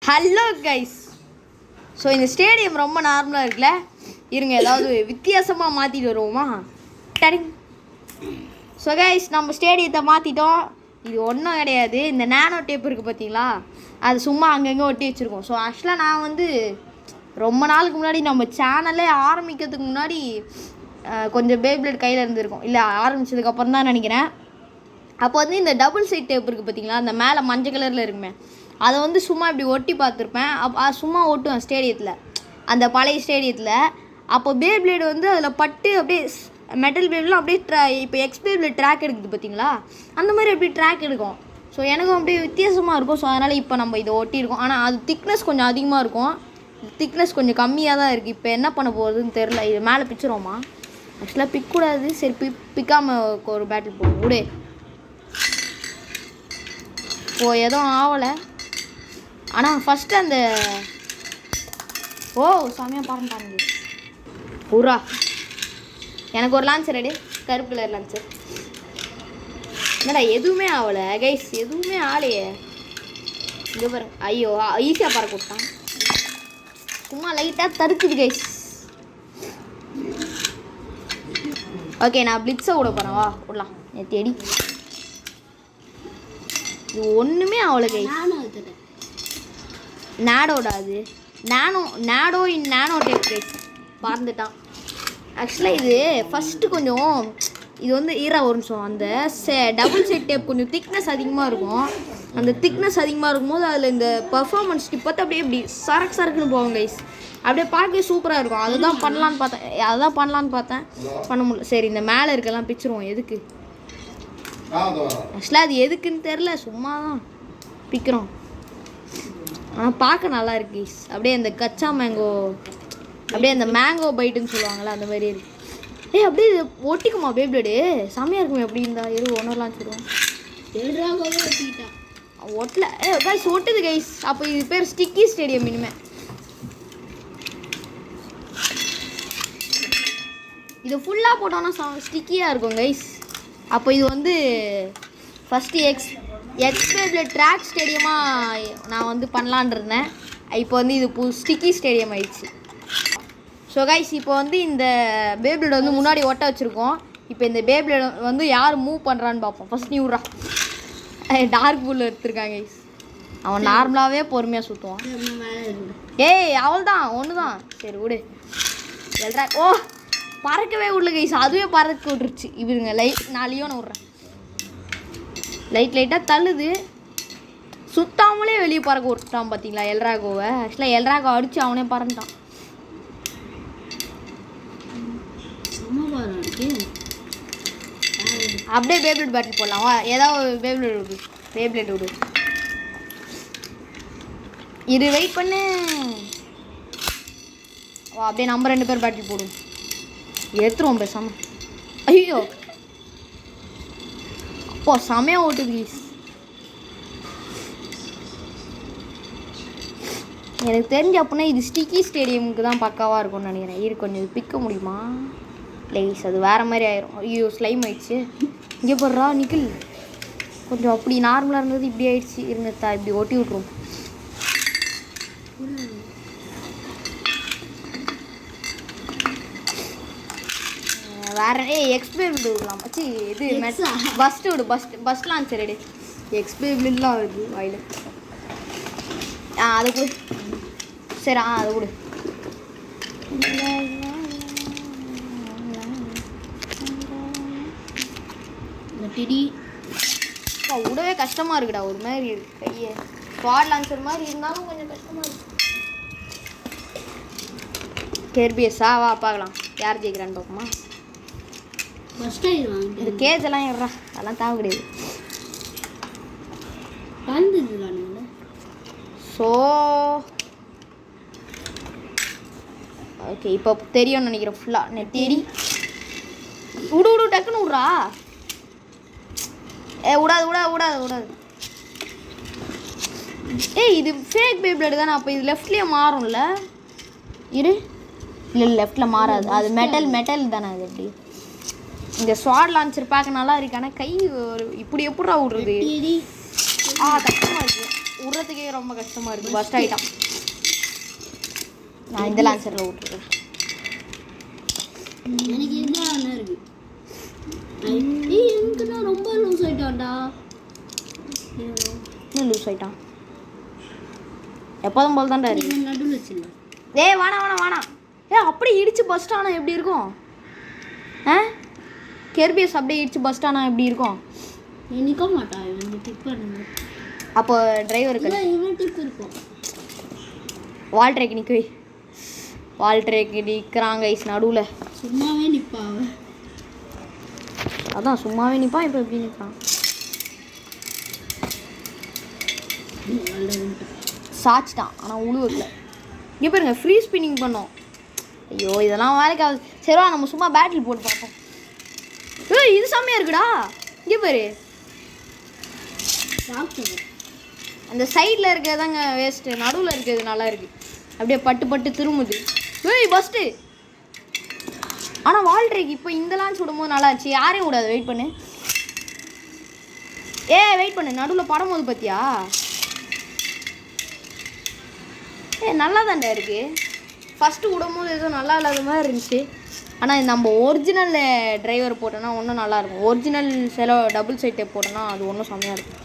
Hello guys. So இந்த stadium ரொம்ப நார்மலாக இருக்குல்ல, இருங்க ஏதாவது வித்தியாசமாக மாற்றிட்டு வருவோமா? டடிங். ஸோ கைஸ் நம்ம ஸ்டேடியத்தை மாற்றிட்டோம். இது ஒன்றும் கிடையாது, இந்த நேனோ டேப் இருக்குது பார்த்தீங்களா, அது சும்மா அங்கங்கே ஒட்டி வச்சுருக்கோம். ஸோ ஆக்சுவலாக நான் வந்து ரொம்ப நாளுக்கு முன்னாடி நம்ம சேனலே ஆரம்பிக்கிறதுக்கு முன்னாடி கொஞ்சம் பேப்ளேட் கையில் இருந்திருக்கும், இல்லை ஆரம்பித்ததுக்கப்புறம் தான் நினைக்கிறேன். அப்போ வந்து இந்த டபுள் சைட் டேப் இருக்குது பார்த்தீங்களா, அந்த மேலே மஞ்சள் கலரில் இருக்குமே, அதை வந்து சும்மா இப்படி ஒட்டி பார்த்துருப்பேன். சும்மா ஒட்டுவேன் ஸ்டேடியத்தில், அந்த பழைய ஸ்டேடியத்தில். அப்போ பேப்ளேடு வந்து அதில் பட்டு அப்படியே மெட்டல் பேப்லாம் அப்படியே இப்போ எக்ஸ்பேப்ளேட் ட்ராக் எடுக்குது பார்த்தீங்களா, அந்த மாதிரி அப்படியே ட்ராக் எடுக்கும். ஸோ எனக்கும் அப்படியே வித்தியாசமாக இருக்கும். ஸோ அதனால் இப்போ நம்ம இதை ஒட்டியிருக்கோம். ஆனால் அது திக்னஸ் கொஞ்சம் அதிகமாக இருக்கும், திக்னஸ் கொஞ்சம் கம்மியாக தான் இருக்குது. இப்போ என்ன பண்ண போகுதுன்னு தெரில. இது மேலே பிச்சிரோமா? ஆக்சுவலாக பிக்கூடாது. சரி பிக்காமல் ஒரு பேட்டில் போடும் விடு. ஓ எதுவும் ஆகலை. ஆனால் ஃபஸ்ட்டு அந்த செமையாக பாருங்க பூரா. எனக்கு ஒரு லான்ச்சர் ரெடி, கருப்பு கலர் லான்ச்சர். என்னடா எதுவுமே ஆகலை கைஸ், எதுவுமே ஆகலையே. இங்கே பாருங்க, ஐயோ ஈஸியாக பறக்க விட்டான், சும்மா லைட்டாக தடுக்குது கைஸ். ஓகே நான் பிளிட்ஸை விட போகிறேன், வா விடலாம். தேடி இது ஒன்றுமே ஆகலை கைஸ். நேடோடா அது, நேடோ இன் நேனோ டேப் கைஸ், பறந்துட்டான். ஆக்சுவலாக இது ஃபஸ்ட்டு கொஞ்சம் இது வந்து ஒரு நிமிஷம், அந்த டபுள் சைட் டேப் கொஞ்சம் திக்னஸ் அதிகமாக இருக்கும். அந்த திக்னஸ் அதிகமாக இருக்கும்போது அதில் இந்த பர்ஃபார்மன்ஸ் டிப் பார்த்து அப்படியே இப்படி சரக்குன்னு போவோம் கைஸ், அப்படியே பார்க்கவே சூப்பராக இருக்கும். அதுதான் பண்ணலான்னு பார்த்தேன், பண்ண முடியல. சரி இந்த மேலே இருக்கலாம் பிச்சிருவோம். எதுக்கு ஆக்சுவலாக அது எதுக்குன்னு தெரில, சும்மா தான் பிக்கிறோம். ஆனால் பார்க்க நல்லா இருக்கு கைஸ். அப்படியே அந்த கச்சா மேங்கோ, அப்படியே அந்த மேங்கோ பைட்டுன்னு சொல்லுவாங்கள்ல, அந்த மாதிரி இருக்கு. அப்படியே ஒட்டிக்குமா பேப்ளேடு, செம்மையாக இருக்குமே. எப்படி இருந்தா ஒன்றெல்லாம் சொல்லுவோம் ஒட்டல கைஸ், ஒட்டுது கைஸ். அப்போ இது பேர் ஸ்டிக்கி ஸ்டேடியம். இனிமே இது ஃபுல்லாக போட்டோன்னா ஸ்டிக்கியாக இருக்கும் கைஸ். அப்போ இது வந்து ஃபஸ்ட்டு எக்ஸ்பேப்ளேட் ட்ராக் ஸ்டேடியமாக நான் வந்து பண்ணலான் இருந்தேன். இப்போ வந்து இது ஸ்டிக்கி ஸ்டேடியம் ஆயிடுச்சு. ஸோ கைஸ் இப்போ வந்து இந்த பேப்ளேட் வந்து முன்னாடி ஒட்ட வச்சுருக்கோம். இப்போ இந்த பேப்ளேட் வந்து யார் மூவ் பண்ணுறான்னு பார்ப்போம். ஃபஸ்ட் நீ விட்றா. டார்க் ப்ளூவில் எடுத்துருக்காங்க கைஸ். அவன் நார்மலாகவே பொறுமையாக சுற்றுவான். அவள் தான் ஒன்று தான். சரி விடு. எல்ரா பறக்கவே விடல கைஸ், அதுவே பறக்க விட்டுருச்சு. இவருங்க நாளையும் நான் விட்றேன். லைட்டாக தள்ளுது, சுத்தாமலே வெளியே பறக்க விட்டுட்டான் பார்த்தீங்களா எல்ராகோவை. ஆக்சுவலாக எல்ராகோ அடித்து அவனே பறந்துட்டான். அப்படியே பேப்ளேட் பேட்டில் போடலாம், ஏதாவது பேப்ளேட் விடு. இது வெயிட் பண்ணு. அப்படியே நம்ம 2 பேர் பேட்டில் போடும். எடுத்துருவோம் பேசாம. ஐயோ அப்போ செமையா ஓட்டுது கைஸ். எனக்கு தெரிஞ்ச அப்படின்னா இது ஸ்டிக்கி ஸ்டேடியமுக்கு தான் பக்காவாக இருக்கும்னு நினைக்கிறேன். இது கொஞ்சம் இது பிக்க முடியுமா ப்ளீஸ், அது வேறு மாதிரி ஆயிரும். ஐயோ ஸ்லைம் ஆயிடுச்சு. இங்கே போடுறா நிக்கில், கொஞ்சம் அப்படி நார்மலாக இருந்தது இப்படி ஆயிடுச்சு. இருங்கத்தா இப்படி ஒட்டி விட்ருவோம். வேற எக்ஸ்பேபிள் விடலாம் மச்சி. இது பஸ்ட்டு விடு, பஸ்ட் லான்ச்சர் ரெடி. எக்ஸ்பேபிள்லாம் வருது வாயில். அது கொடு. சரி அது கொடு. விடவே கஷ்டமாக இருக்குடா, ஒரு மாதிரி இருக்கு கையை. ஸ்குவாட் லான்ச்சர் மாதிரி இருந்தாலும் கொஞ்சம் கஷ்டமாக இருக்கு. கேர்பிஎஸ்ஸா வா பார்க்கலாம் யார் ஜெயிக்கிறான்னு பார்ப்போமா. இந்த கேஜ் எல்லாம் ஏறா, அதெல்லாம் தேவை கிடையாது. ஸோ ஓகே இப்போ தெரியும்னு நினைக்கிறேன். ஃபுல்லாக நெட்டேடி விடு டக்குன்னு விட்றா. விடாது. இது ஃபேக் பேப்ளேடு தானே, அப்போ இது லெஃப்ட்லேயே மாறும்ல. இல்லை லெஃப்டில் மாறாது, அது மெட்டல் தானே. அது எப்படி இந்த ஸ்வாட் லான்ச்சர் பார்க்க நல்லா இருக்கு, ஆனால் கை இப்படி எப்படா விடுறது. கஷ்டமாக இருக்குது, விட்றதுக்கே ரொம்ப கஷ்டமாக இருக்குது. ஃபஸ்ட் ஆகிட்டான். நான் இந்த லான்சரில் விட்டுருக்கேன். எனக்கு என்ன இருக்கு எனக்குன்னா ரொம்ப லூஸ் ஆகிட்டான்டா. இன்னும் லூஸ் ஆகிட்டான். எப்போதும் போல் தான்டா இருக்கு. நடுவில் வச்சிடலாம். வேணாம். அப்படி இடிச்சு பஸ்ட் ஆனால் எப்படி இருக்கும்? கெர்பியஸ் அப்படியே இடிச்சு பஸ்ட் ஆனால் எப்படி இருக்கும்? நிற்க மாட்டான் இவன். டிப் பண்ணுங்க. அப்போ டிரைவருக்கு இவன் டிப் இருக்கும். வால்ட்ரேக்கு நிற்கவே. வால்ட்ரேக்கு நிற்கிறாங்க ஐஸ் நடுவில். சும்மாவே நிற்பான். அதான் சும்மாவே நிற்பான். இப்போ எப்படி நிற்கிறான்? சாச்சிட்டான் ஆனால் உழுவல. இங்கே பாருங்க, ஃப்ரீ ஸ்பின்னிங் பண்ணோம். ஐயோ இதெல்லாம் வேலைக்காவது. சரிவா நம்ம சும்மா பேட்டில் போட்டு பார்ப்போம். இது செம்மையாக இருக்குடா. இங்கே பாரு, அந்த சைடில் இருக்கிறதாங்க வேஸ்ட்டு, நடுவில் இருக்கிறது நல்லா இருக்குது. அப்படியே பட்டு திரும்புது. பஸ்ட்டு. ஆனால் வால்ட்ரேக்கு இப்போ இந்த லான்ச் விடும்போது நல்லா இருந்துச்சு. யாரையும் விடாது. வெயிட் பண்ணு. வெயிட் பண்ணு. நடுவில் படம் போது பார்த்தியா? நல்லா தாண்டா இருக்குது. ஃபஸ்ட்டு விடும்போது எதுவும் நல்லா இல்லாத மாதிரி இருந்துச்சு. ஆனால் நம்ம ஒரிஜினல் டிரைவர் போட்டோன்னா ஒன்றும் நல்லாயிருக்கும். ஒரிஜினல் டபுள் சைட் டேப் போட்டோன்னா அது ஒன்றும் செம்மையாக இருக்கும்.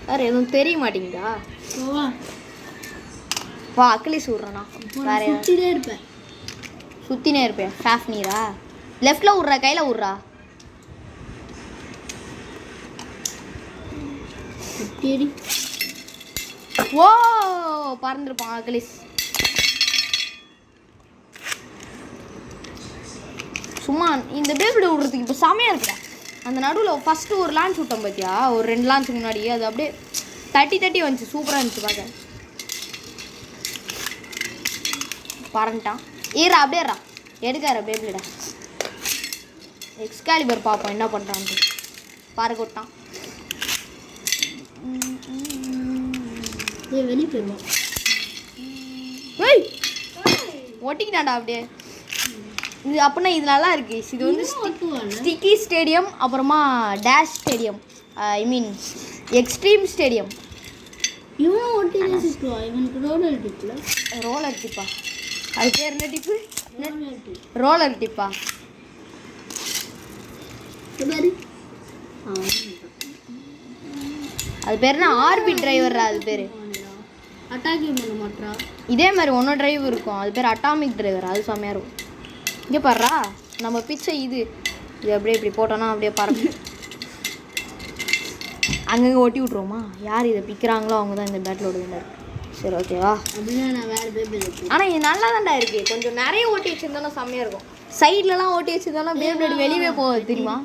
வேறு எதுவும் தெரிய மாட்டேங்குதா? வா அக்கிலிஸ் விட்றேண்ணா. வேறு சுற்றினே இருப்பேன். ஃபேஃப் நீரா லெஃப்டில் விட்றா, கையில் விட்றா. ஓ பறந்துருப்பான் அகிலிஸ். சும்மா இந்த பேபிள் விடுறதுக்கு இப்போ செமையாக இருக்குடா. அந்த நடுவில் ஃபஸ்ட்டு ஒரு லான்ச் விட்டோம் பார்த்தியா, ஒரு 2 லான்ச்சுக்கு முன்னாடி. அது அப்படியே தட்டி வந்துச்சு. சூப்பராக இருந்துச்சு பார்க்க. பறந்துட்டான். அப்படியேறா எடுக்கார பேபிளிடா. எக்ஸ்காலிபர் பார்ப்போம் என்ன பண்ணுறான்ட்டு. பாரு விட்டான். வெளியே போயிடுவோம். ஒட்டிக்கிட்டாண்டா அப்படியே. இது அப்படின்னா இது நல்லா இருக்கு. இது வந்து ஸ்டிக்கி ஸ்டேடியம், அப்புறமா டேஷ் ஸ்டேடியம், ஐ மீன் எக்ஸ்ட்ரீம் ஸ்டேடியம். இவன் ஒட்டினே சுற்றுவான். இவனுக்கு ரோலர் டிப்பில். ரோலர் டிப்பா? அது பேர் என்ன டிப்பு? ரோலர் டிப்பா? அது பேர் என்ன? ஆர்பி டிரைவரா அது பேர்? அட்டாக்கிங் பண்ண மாட்டா. இதே மாதிரி ஒன்றும் டிரைவ் இருக்கும், அது பேர் அட்டாமிக் டிரைவர். அது செம்மையாக இருக்கும். இங்கே பாடுறா நம்ம பிச்சை. இது அப்படியே இப்படி போட்டோன்னா அப்படியே பறக்கு. அங்கங்கே ஒட்டி விட்ருவோமா? யார் இதை பிக்கிறாங்களோ அவங்க தான் இந்த பேட்டிலோட வின்னர். சரி ஓகேவா? அப்படின்னா நான் வேறு பேபி இருக்கு. ஆனால் இது நல்லா தான்டா இருக்குது. கொஞ்சம் நிறைய ஓட்டி வச்சுருந்தோன்னா செம்மையாக இருக்கும். சைட்லலாம் ஓட்டி வச்சுருந்தோன்னா பேபிளேட் வெளியவே போகுது தெரியுமா?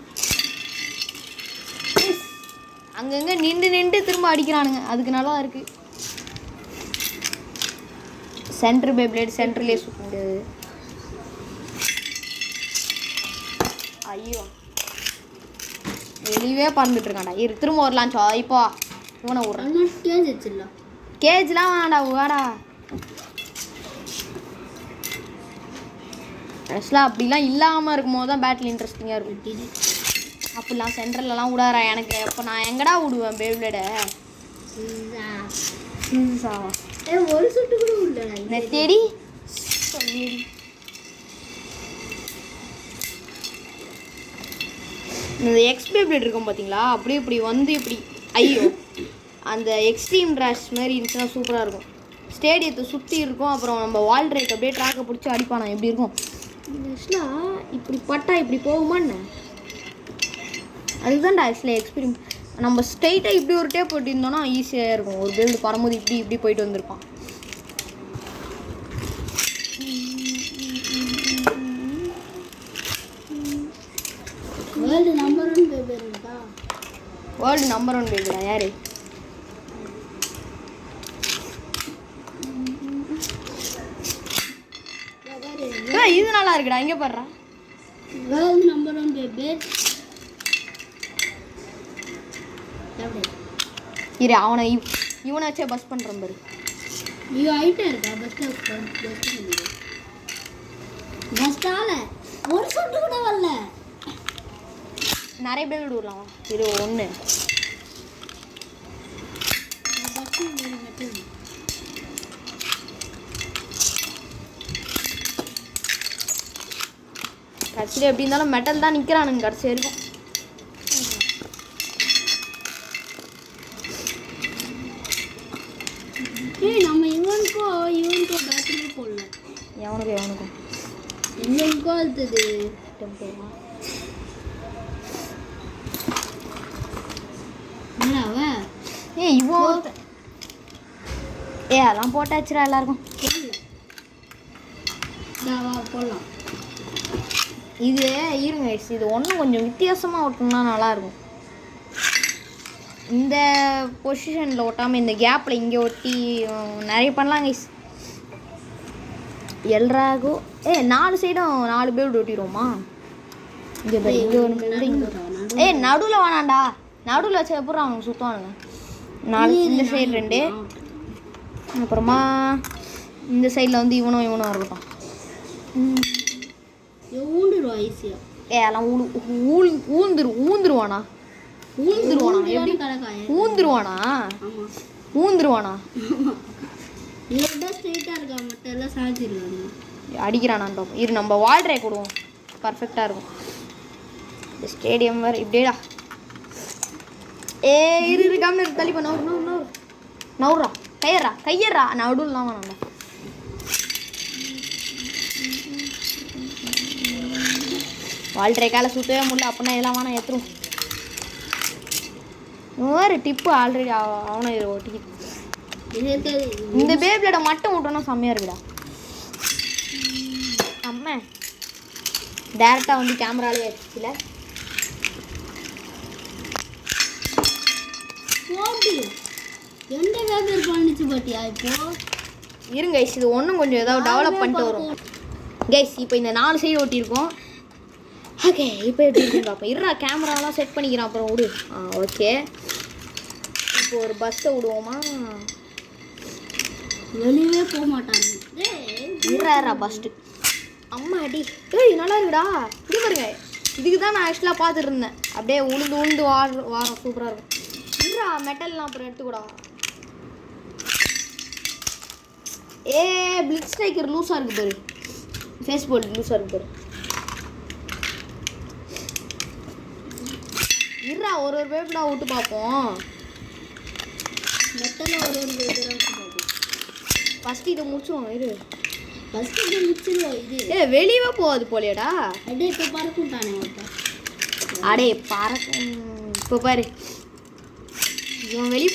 அங்கங்கே நின்று திரும்ப அடிக்கிறானுங்க. அதுக்கு நல்லா இருக்குது. சென்ட்ரு பேபிளேட் சென்ட்ரலே சுற்ற முடியாது. ஐயோ வெளியவே பறந்துட்டு இருக்காண்டா. திரும்ப ஒரு லான்ச்சா இப்போ இவனை விட்றேன். கேஜ்லாம் வேணாண்டா, வாடா. ஆக்சுவலாக அப்படிலாம் இல்லாமல் இருக்கும்போது தான் பேட்டில் இன்ட்ரெஸ்டிங்காக இருக்கும். அப்படிலாம் சென்ட்ரல்லாம் விடாரா எனக்கு. அப்போ நான் எங்கடா விடுவேன் பேபிளேடை? ஒரு சுட்டு கூட விடல. தேடி இந்த எக்ஸ் பேபிளேட் இருக்கும் பார்த்தீங்களா, அப்படியே இப்படி வந்து இப்படி. ஐயோ அந்த எக்ஸ்ட்ரீம் ரேஷ் மாதிரி இருந்துச்சுன்னா சூப்பராக இருக்கும். ஸ்டேடியத்தை சுற்றி இருக்கும். அப்புறம் நம்ம வால்ட்ரேக் அப்படியே ட்ராக்கை பிடிச்சி அடிப்பானா எப்படி இருக்கும்? ஆக்சுவலாக இப்படி பட்டா இப்படி போகுமான்னு அதுதான்டா ஆக்சுவலாக எக்ஸ்பீரியன்ஸ். நம்ம ஸ்ட்ரைட்டாக இப்படி ஒரு டேப் போட்டிருந்தோன்னா ஈஸியாக இருக்கும். ஒரு பேபிள் பரம்போது இப்படி போயிட்டு வந்திருப்பான். வேர்ல்டு நம்பர் 1 பேபி இருக்கா? World number 1 பேபிடா? யாரு? இது நல்லா இருக்குடா. இங்கே பாடுறா. World number 1 baby. இரு அவனை இவனை வச்சே பஸ் பண்ணுறேன் பாரு. ஐயோ ஹைட்டா இருக்கா? பஸ்டால ஒரு சொட்டு கூட வரல. நிறைய பேர் விடலாம். இது ஒன்று கடைசியில் எப்படி இருந்தாலும் மெட்டல் தான் நிற்கிறானுங்க கடைசி வரைக்கும். நம்ம இவனுக்கோ பேட்டரி போடல. எவனுக்கும் எங்களுக்கோ அடுத்தது டெம்போவா என்னடா இவன் அதெல்லாம் போட்டாச்சுரா எல்லாருக்கும். போடலாம். இது இருங்க இது ஒன்றும் கொஞ்சம் வித்தியாசமாக ஓட்டணும்னா நல்லாயிருக்கும். இந்த பொசிஷனில் ஒட்டாமல் இந்த கேப்பில் இங்கே ஒட்டி நிறைய பண்ணலாம் கைஸ். எல்ராகோ 4 சைடும் 4 பேர் ஒட்டிடுவோமா? இங்கே பேர் இங்கே ஒன்று நடுவில் வேணாண்டா. நடுவில் வச்ச அப்புறம் அவங்க சுற்றுவானுங்க. 4 இந்த சைடு 2 அப்புறமா இந்த சைடில் வந்து இவனும் இருக்கட்டும். ஊந்துருவான் ஈஸியாக. அதெல்லாம் ஊந்துருவானா எப்படி ஊந்துருவானா அடிக்கிறானா? இரு நம்ம வால்ட்ரே கொடுவோம், பர்ஃபெக்டாக இருக்கும். இந்த ஸ்டேடியம் வேறு இப்படியேடா. இருக்காம தள்ளி பண்ண நவுறா கையறா நடுலாம் வேணாண்டா. வால்ட்ரே காலை சுற்றவே முடியல அப்படின்னா இதெல்லாம் வேணாம் ஏற்றுரும். வேறு டிப்பு ஆல்ரெடி அவனை இதை ஒட்டிக்கிட்டு. இந்த பேப்ளேடை மட்டும் விட்டோன்னா செம்மையாக இருக்குடா. அம்மா டேரெக்டாக வந்து கேமராலே ஆச்சுல. இருங்க கைஸ் இது ஒன்றும் கொஞ்சம் ஏதாவது டெவலப் பண்ணிட்டு வரும் கைஸ். இப்போ இந்த 4 சைடு ஒட்டியிருக்கோம். ஓகே இப்போ எப்படி இருக்குன்னு பார்ப்போம். இருடா கேமராலாம் செட் பண்ணிக்கிறேன் அப்புறம் விடு. ஓகே இப்போ ஒரு பஸ்ஸை விடுவோமா? வெளியே போக மாட்டாங்க. இருடா பஸ்ட்டு அம்மா அடி. நல்லா இருக்குடா. இது பாருங்க இதுக்கு தான் நான் ஆக்சுவலாக பார்த்துட்டு இருந்தேன். அப்படியே உளுந்து வாரம் சூப்பராக இருக்கும். இருடா மெட்டல்லாம் அப்புறம் எடுத்துக்கூடா. பிளிட் ஸ்ட்ரைக்கர் லூஸாக இருக்குது பாரு. ஃபேஸ் போல்ட் லூஸாக இருக்குது பாரு. இருடா ஒரு பேப்படா விட்டு பார்ப்போம். மெட்டலில் ஒரு பேப்பராக விட்டு பார்ப்போம். ஃபஸ்ட்டு இதை முடிச்சுவோம். இது ஃபஸ்ட்டு இதை முடிச்சிடுவோம். இது வெளியவே போகாது போலேடா. அப்படியே இப்போ பறக்கும் தானே. அடே பறக்கும். இப்போ பாரு இவன் வெளியே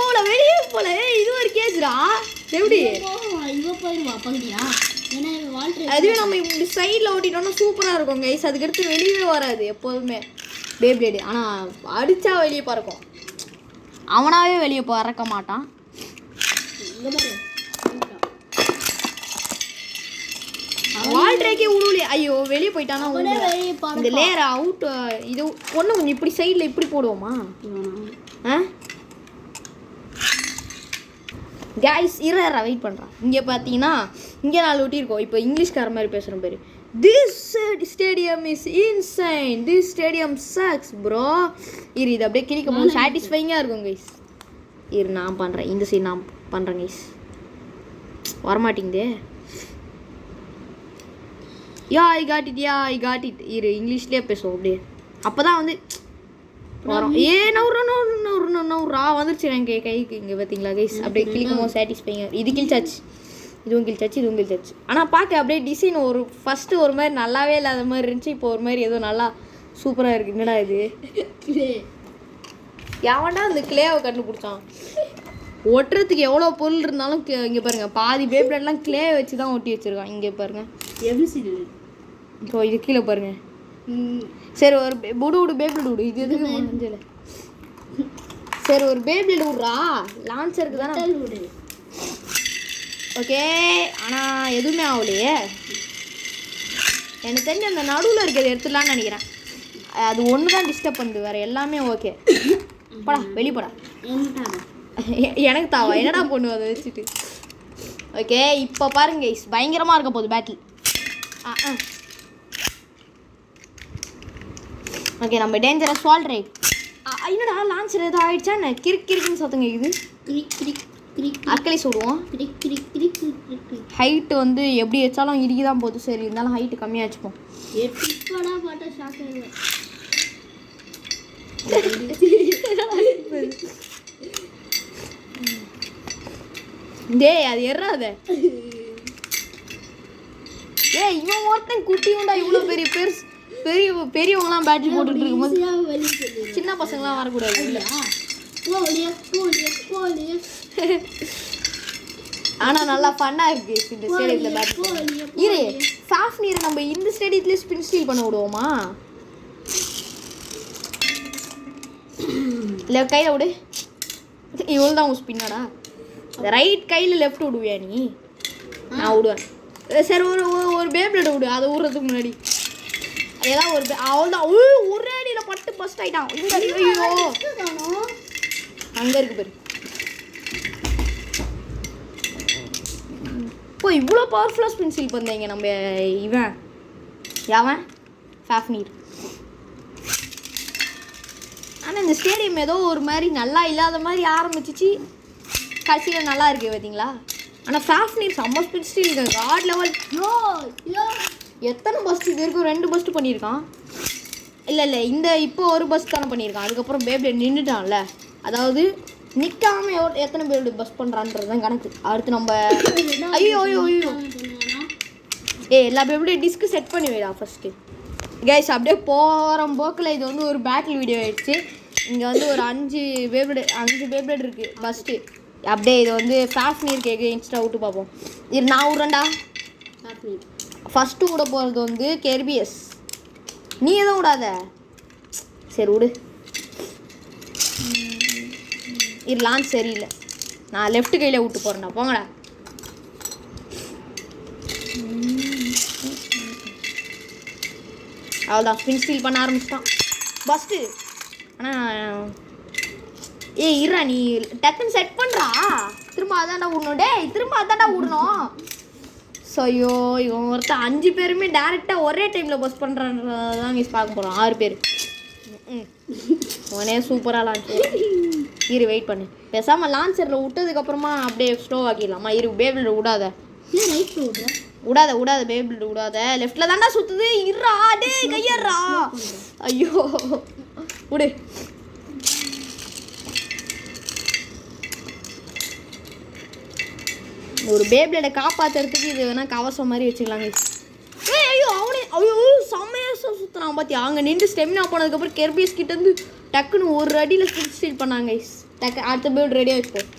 போகல. இது ஒரு கேஸ்டா எப்படி இவ போயிடுவா பகுதியா? ஏன்னா அதுவே நம்ம இப்படி சைடில் ஓட்டிட்டோம்னா சூப்பராக இருக்கும் கைஸ். அதுக்கடுத்து வெளியவே வராது எப்போதுமே பேப்ளேடு. ஆனால் அடித்தா வெளியே பறக்கும். அவனாவே வெளியே பறக்க மாட்டான். வால்ட்ரேக்கே உழுவலையே. ஐயோ வெளியே போயிட்டானா இந்த லேயர் அவுட். இது ஒன்று கொஞ்சம் இப்படி சைடில் இப்படி போடுவோமா? கைஸ் வெயிட் பண்ணுறான். இங்கே பார்த்தீங்கன்னா இங்கே 4 ஒட்டியிருக்கோம். இப்போ இங்கிலீஷ்கார மாதிரி பேசுகிறேன் பேர். This stadium is insane. This stadium sucks bro. இது அப்படியே கிளிக்கும் போது சாட்டிஸ்ஃபைங்காக இருக்கும் கைஸ். நான் பண்ணுறேன். இந்த சைடு நான் பண்ணுறேன் கைஸ். வரமாட்டேங்குதே. I got it. இங்கிலீஷ்லேயே பேசுவோம் அப்படியே. அப்போ தான் வந்து வரும். நவுறா வந்துருச்சு என் கைக்கு. இங்கே பார்த்தீங்களா கைஸ் அப்படியே கிளிக்கும் போது சாட்டிஸ்ஃபைங்காக. இது கிழிச்சாச்சு. இதுவும் கிழிச்சாச்சு. ஆனால் பார்க்க அப்படியே டிசைன் ஃபஸ்ட்டு ஒரு மாதிரி நல்லாவே இல்லாத மாதிரி இருந்துச்சு. இப்போ ஒரு மாதிரி ஏதோ நல்லா சூப்பராக இருக்குது. என்னடா இது எவன்டா அந்த கிளேவை கண்டுபிடிச்சான்? ஒட்டுறதுக்கு எவ்வளோ பொருள் இருந்தாலும் இங்கே பாருங்கள் பாதி பேப்ளேட்லாம் கிளே வச்சு தான் ஒட்டி வச்சுருக்கான். இங்கே பாருங்கள் இப்போ இது கீழே பாருங்கள். சரி ஒரு விடு பேப்ளேட் விடு. இது எதுக்கு முடிஞ்சல? சரி ஒரு பேப்ளேட் விட்றா. லான்ச்சருக்கு தானே விடு. ஓகே ஆனால் எதுவுமே ஆகலையே. எனக்கு தெரிஞ்ச அந்த நடுவில் இருக்கிறது எடுத்துடலான்னு நினைக்கிறேன். அது ஒன்று தான் டிஸ்டர்ப் பண்ணுது. வேறு எல்லாமே ஓகே. போடா வெளியே போடா. எனக்கு தாவா என்னடா பொண்ணு அதை வச்சுட்டு. ஓகே இப்போ பாருங்க பயங்கரமாக இருக்க போகுது பேட்டில். ஓகே நம்ம டேஞ்சரஸ் வால் ரைட். என்னடா லான்ச்சர் ஏதோ ஆயிடுச்சா என்ன? கிறுக்குன்னு சத்தம் கேட்குது. கிரிக் கிரிக் கிரிக் அக்கலை சொல்லுவோம். கிரிக் கிரிக் கிரிக் கிரிக் கிரிக். ஹைட்டு வந்து எப்படி வச்சாலும் இடிக்கு தான் போகுது. சரி இருந்தாலும் ஹைட்டு கம்மியாக வச்சுப்போம். எப்படா பாட்டா ஷாக் ஆயிடுவேன். டேய் அது எறாத. ஏய் இவன் ஒருத்தன் குட்டி உண்டா இவ்வளோ பெரியவங்களாம் பேட்டில் போட்டுட்டு இருக்கும்போது சின்ன பசங்களாம் வரக்கூடாது. இல்லை ஆனால் நல்லா ஃபன்னாக இருக்கு இந்த ஸ்டேடியத்தில் பேட். இரு ஃபாஃப்னியரை நம்ம இந்த ஸ்டேடியத்துலேயே ஸ்பின் ஸ்டீல் பண்ண விடுவோமா? இல்லை கையில் விடு. இவ்வளோ தான் உன் ஸ்பின்னாடா. ரைட் கையில் லெஃப்ட் விடுவியா நீ? நான் விடுவேன். சரி ஒரு பேப்ளேட் விடு. அதை விடுறதுக்கு முன்னாடி ஏதாவது ஒரு அவ்வளோதான். ஒரே அடியில் பட்டு பஸ்ட் ஆகிட்டான். இந்த ஐயோ அங்கே இருக்கு பேர். இப்போ இவ்வளோ பவர்ஃபுல்லாக ஸ்பின் ஸ்டீல் பண்ணீங்க நம்ம இவன் யாவன் ஃபாஃப்னீர். ஆனால் இந்த ஸ்டேடியம் ஏதோ ஒரு மாதிரி நல்லா இல்லாத மாதிரி ஆரம்பிச்சிச்சு, கடைசியில் நல்லா இருக்கு பார்த்தீங்களா? ஆனால் ஃபாஃப்னீர் செம்ம ஸ்பின் ஸ்டீல் காட் லெவல். எத்தனை பஸ்ட் இது வரைக்கும்? 2 பஸ்ட் பண்ணியிருக்கான். இல்லை இந்த இப்போ ஒரு பஸ்ட் தானே பண்ணியிருக்கான். அதுக்கப்புறம் பேப்ளேட் நின்றுட்டான்ல, அதாவது நிற்காம எத்தனை பேர் பஸ் பண்ணுறான்றது தான் கணக்கு. அடுத்து நம்ம ஐயோ எல்லா பேப்ளேட் டிஸ்க்கு செட் பண்ணி வைடா ஃபஸ்ட்டு. கைஸ் அப்படியே போகிற போக்கில் இது வந்து ஒரு பேட்டில் வீடியோ ஆகிடுச்சு. இங்கே வந்து ஒரு 5 பேப்ளேட் இருக்குது ஃபஸ்ட்டு. அப்படியே இதை வந்து ஃபாஃப்னியர் கேட்க இன்ஸ்டா விட்டு பார்ப்போம். இது நான் விட்றேன்டா. ஃபஸ்ட்டு விட போகிறது வந்து கெர்பியஸ். நீ எதுவும் விடாத. சரி விடு. இது லான்ச் சரியில்லை. நான் லெஃப்ட் கையில் விட்டு போகிறேன்டா. போங்கடா. அவ்வளோதான் ஸ்பின் ஸ்டீல் பண்ண ஆரம்பிச்சிட்டான் ஃபஸ்ட்டு. ஆனால் இருடா நீ டக்குன்னு செட் பண்ணுறா. திரும்ப அதான்டா விடணும். திரும்ப அதான்டா விடணும். ஸோ ஐயோ இவன் ஒருத்தர் 5 பேருமே டேரெக்டாக ஒரே டைமில் பஸ் பண்ணுறான்றதான் இங்கே பார்க்க போகிறோம். 6 பேர். உடனே சூப்பராக லான்ச்சர். வெயிட் பண்ணு. பேசாமல் லான்ச்சரில் விட்டதுக்கப்புறமா அப்படியே ஸ்லோ ஆக்கிடலாமா? பேபிள் விடாத. பேபிள் விடாத. லெஃப்டில் தாண்டா சுற்றுது. இருறா டே கையறா. ஐயோ விடு. ஒரு பேப்ளேடை காப்பாற்றுறதுக்கு இது வேணால் கவசம் மாதிரி வச்சுக்கலாங்க. ஐயோ செம்மையாக சுற்றுறான் பார்த்தியா? அங்கே நின்று ஸ்டெமினா போனதுக்கப்புறம் கெர்பியஸ் கிட்டேருந்து டக்குன்னு ஒரு அடியில் ஸ்பின் ஸ்டீல் பண்ணாங்க. அடுத்த பேப்ளேட் ரெடியாக வச்சுப்போம்.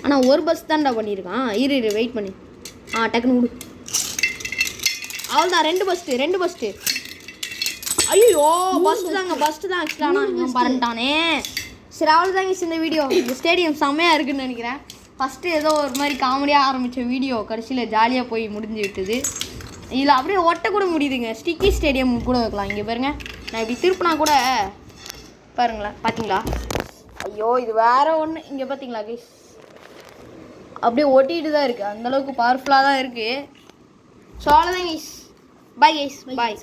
ஆனால் ஒரு பஸ் தான்டா பண்ணியிருக்கான். வெயிட் பண்ணி டக்குன்னு விடு. அவ்வளோதான் 2 பஸ்ட்டு. ஐயோ பஸ்ட்டு தான் ஆக்சுவலாக. ஆனால் இவன் பறந்துட்டானே. சரி அவ்வளோதாங்க இந்த வீடியோ. இந்த ஸ்டேடியம் செம்மையாக இருக்குதுன்னு நினைக்கிறேன். ஃபஸ்ட்டு ஏதோ ஒரு மாதிரி காமெடியாக ஆரம்பித்த வீடியோ கடைசியில் ஜாலியாக போய் முடிஞ்சு விட்டுது. இதில் அப்படியே ஒட்டக்கூட முடியுதுங்க. ஸ்டிக்கி ஸ்டேடியம் கூட வைக்கலாம். இங்கே பாருங்கள், நான் இப்படி திருப்பினா கூட பாருங்களேன். பார்த்தீங்களா? ஐயோ இது வேறு ஒன்று. இங்கே பார்த்தீங்களா கைஸ்? அப்படியே ஒட்டிகிட்டு தான் இருக்குது. அந்தளவுக்கு பவர்ஃபுல்லாக தான் இருக்குது. ஸோ அவ்வளோதான் கைஸ். Bye guys. பாய்.